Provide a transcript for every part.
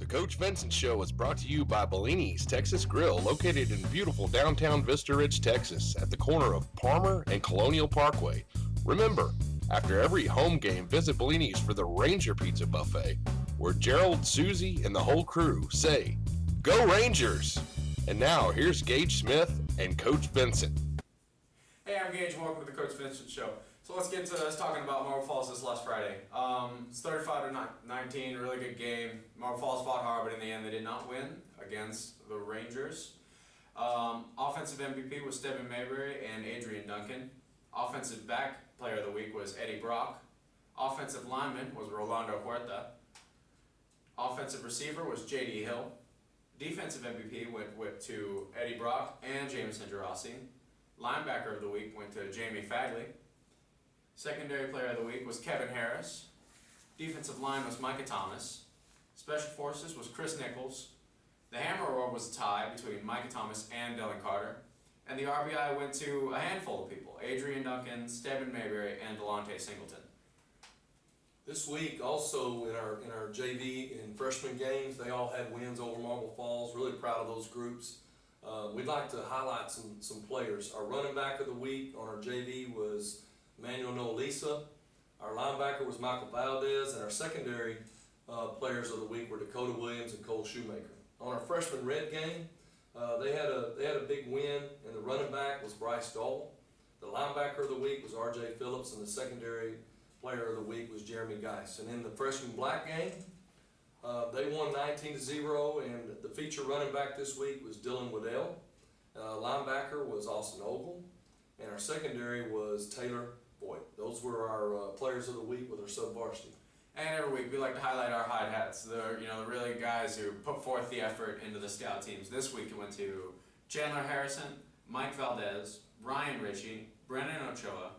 The Coach Vincent Show is brought to you by Bellini's Texas Grill, located in beautiful downtown Vista Ridge, Texas, at the corner of Palmer and Colonial Parkway. Remember, after every home game, visit Bellini's for the Ranger Pizza Buffet, where Gerald, Susie, and the whole crew say, "Go Rangers!" And now, here's Gage Smith and Coach Vincent. Hey, I'm Gage, and welcome to the Coach Vincent Show. So let's get to us talking about Marble Falls this last Friday. It's 35-19, really good game. Marble Falls fought hard, but in the end they did not win against the Rangers. Offensive MVP was Stephen Mayberry and Adrian Duncan. Offensive back player of the week was Eddie Brock. Offensive lineman was Rolando Huerta. Offensive receiver was J.D. Hill. Defensive MVP went to Eddie Brock and Jameson Gerasi. Linebacker of the week went to Jamie Fagley. Secondary player of the week was Kevin Harris. Defensive line was Micah Thomas. Special forces was Chris Nichols. The Hammer Award was a tie between Micah Thomas and Dylan Carter. And the RBI went to a handful of people: Adrian Duncan, Stephen Mayberry, and Delonte Singleton. This week, also in our JV and freshman games, they all had wins over Marble Falls. Really proud of those groups. We'd like to highlight some players. Our running back of the week on our JV was Manuel Noelisa. Our linebacker was Michael Valdez, and our secondary players of the week were Dakota Williams and Cole Shoemaker. On our freshman red game, they had a big win, and the running back was Bryce Dole. The linebacker of the week was R.J. Phillips, and the secondary player of the week was Jeremy Geis. And in the freshman black game, they won 19-0, and the feature running back this week was Dylan Waddell. Linebacker was Austin Ogle, and our secondary was Taylor Boyd. Those were our players of the week with our sub-varsity. And every week we like to highlight our hide hats, the really guys who put forth the effort into the scout teams. This week it went to Chandler Harrison, Mike Valdez, Ryan Ritchie, Brennan Ochoa,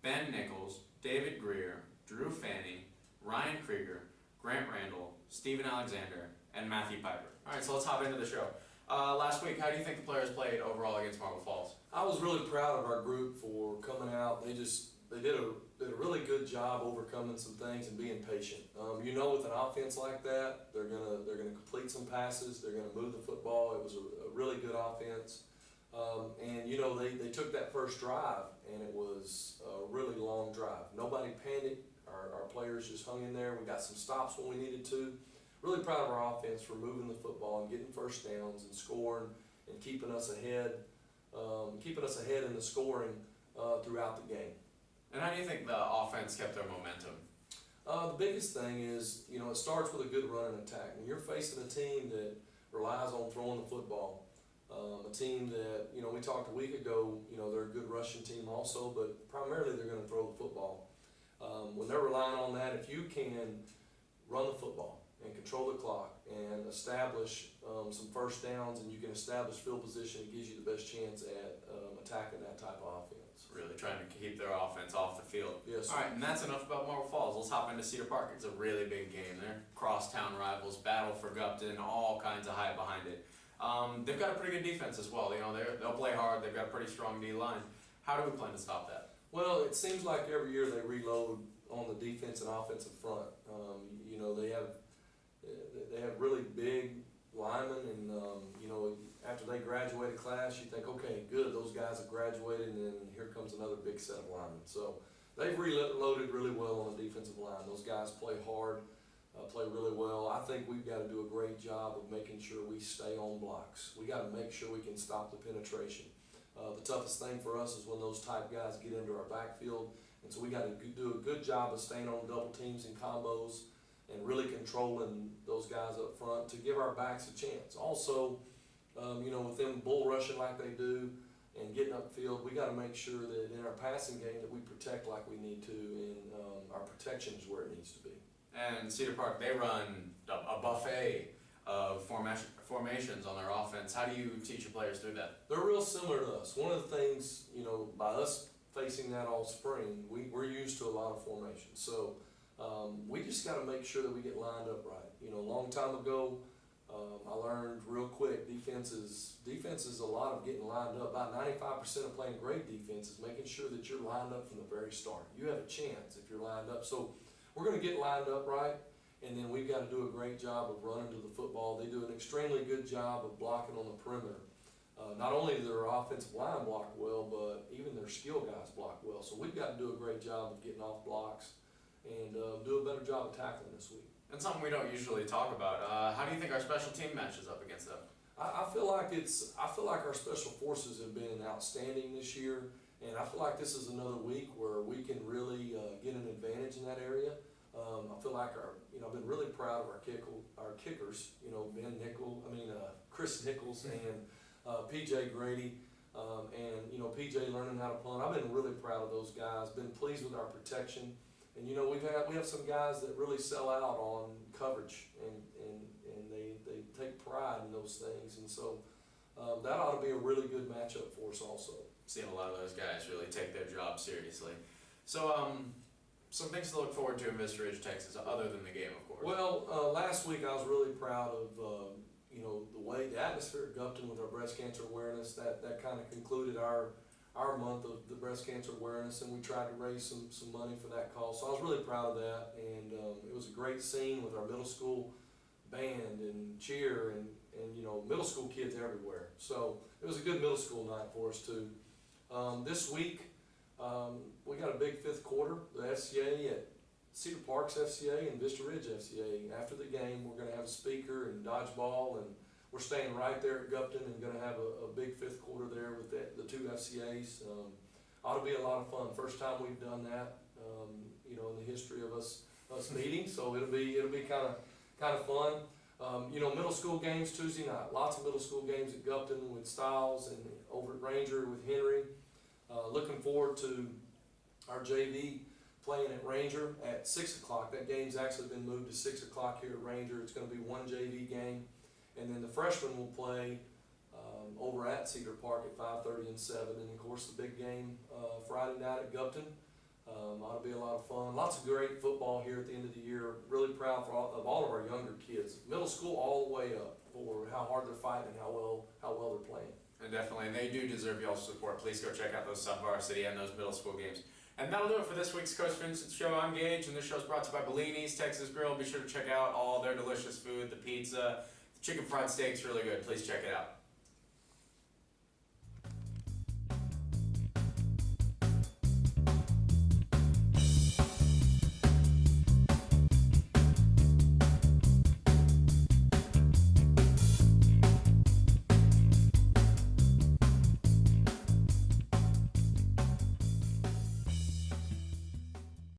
Ben Nichols, David Greer, Drew Fanning, Ryan Krieger, Grant Randall, Stephen Alexander, and Matthew Piper. All right, so let's hop into the show. Last week, how do you think the players played overall against Marble Falls? I was really proud of our group for coming out. They did a really good job overcoming some things and being patient. With an offense like that, they're gonna complete some passes. They're gonna move the football. It was a really good offense, and they took that first drive, and it was a really long drive. Nobody panicked. Our players just hung in there. We got some stops when we needed to. Really proud of our offense for moving the football and getting first downs and scoring and keeping us ahead in the scoring throughout the game. And how do you think the offense kept their momentum? The biggest thing is, it starts with a good run and attack. When you're facing a team that relies on throwing the football, a team that, we talked a week ago, they're a good rushing team also, but primarily they're going to throw the football. When they're relying on that, if you can run the football and control the clock and establish some first downs, and you can establish field position, it gives you the best chance at attacking that type of offense. Really trying to keep their offense off the field. Yes. All right, and that's enough about Marble Falls. Let's hop into Cedar Park. It's a really big game. They're crosstown rivals, battle for Gupton, all kinds of hype behind it. They've got a pretty good defense as well. They'll play hard. They've got a pretty strong D-line. How do we plan to stop that? Well, it seems like every year they reload on the defense and offensive front. They have really big linemen, and after they graduate a class, you think, okay, good, those guys have graduated, and then here comes another big set of linemen. So they've reloaded really well on the defensive line. Those guys play hard, play really well. I think we've got to do a great job of making sure we stay on blocks. We got to make sure we can stop the penetration. The toughest thing for us is when those type guys get into our backfield, and so we got to do a good job of staying on double teams and combos and really controlling those guys up front to give our backs a chance. Also, with them bull rushing like they do and getting upfield, we got to make sure that in our passing game that we protect like we need to, and our protection is where it needs to be. And Cedar Park, they run a buffet of formations on their offense. How do you teach your players through that? They're real similar to us. One of the things, by us facing that all spring, we're used to a lot of formations. So we just got to make sure that we get lined up right. A long time ago, I learned real quick, defense is a lot of getting lined up. About 95% of playing great defense is making sure that you're lined up from the very start. You have a chance if you're lined up. So we're going to get lined up right, and then we've got to do a great job of running to the football. They do an extremely good job of blocking on the perimeter. Not only do their offensive line block well, but even their skill guys block well. So we've got to do a great job of getting off blocks and do a better job of tackling this week. And something we don't usually talk about. How do you think our special team matches up against them? I feel like our special forces have been outstanding this year, and I feel like this is another week where we can really get an advantage in that area. I feel like I've been really proud of our kickers, Chris Nichols and PJ Grady, and PJ learning how to punt. I've been really proud of those guys. Been pleased with our protection, and we have some guys that really sell out on coverage, and they take pride in those things, and so that ought to be a really good matchup for us also. Seeing a lot of those guys really take their job seriously. So some things to look forward to in Vista Ridge, Texas, other than the game, of course. Well, last week I was really proud of the atmosphere at Gupton with our breast cancer awareness. That kind of concluded our month of the breast cancer awareness, and we tried to raise some money for that cause. So I was really proud of that, and it was a great scene with our middle school band and cheer and middle school kids everywhere. So it was a good middle school night for us too. This week we got a big fifth quarter, the FCA at Cedar Park's FCA and Vista Ridge FCA. After the game, we're going to have a speaker and dodgeball, and we're staying right there at Gupton and going to have a big fifth quarter there with the two FCAs. Ought to be a lot of fun. First time we've done that, in the history of us meeting. So it'll be kind of fun. Middle school games Tuesday night. Lots of middle school games at Gupton with Stiles and over at Ranger with Henry. Looking forward to our JV playing at Ranger at 6 o'clock. That game's actually been moved to 6 o'clock here at Ranger. It's going to be one JV game. And then the freshmen will play over at Cedar Park at 5:30 and 7. And of course the big game Friday night at Gupton. Ought to be a lot of fun. Lots of great football here at the end of the year. Really proud of all of our younger kids, middle school all the way up, for how hard they're fighting and how well they're playing. And definitely, and they do deserve y'all's support. Please go check out those sub-varsity and those middle school games. And that'll do it for this week's Coach Vincent Show. I'm Gage, and this show's brought to you by Bellini's Texas Grill. Be sure to check out all their delicious food, the pizza, the chicken fried steak's really good. Please check it out.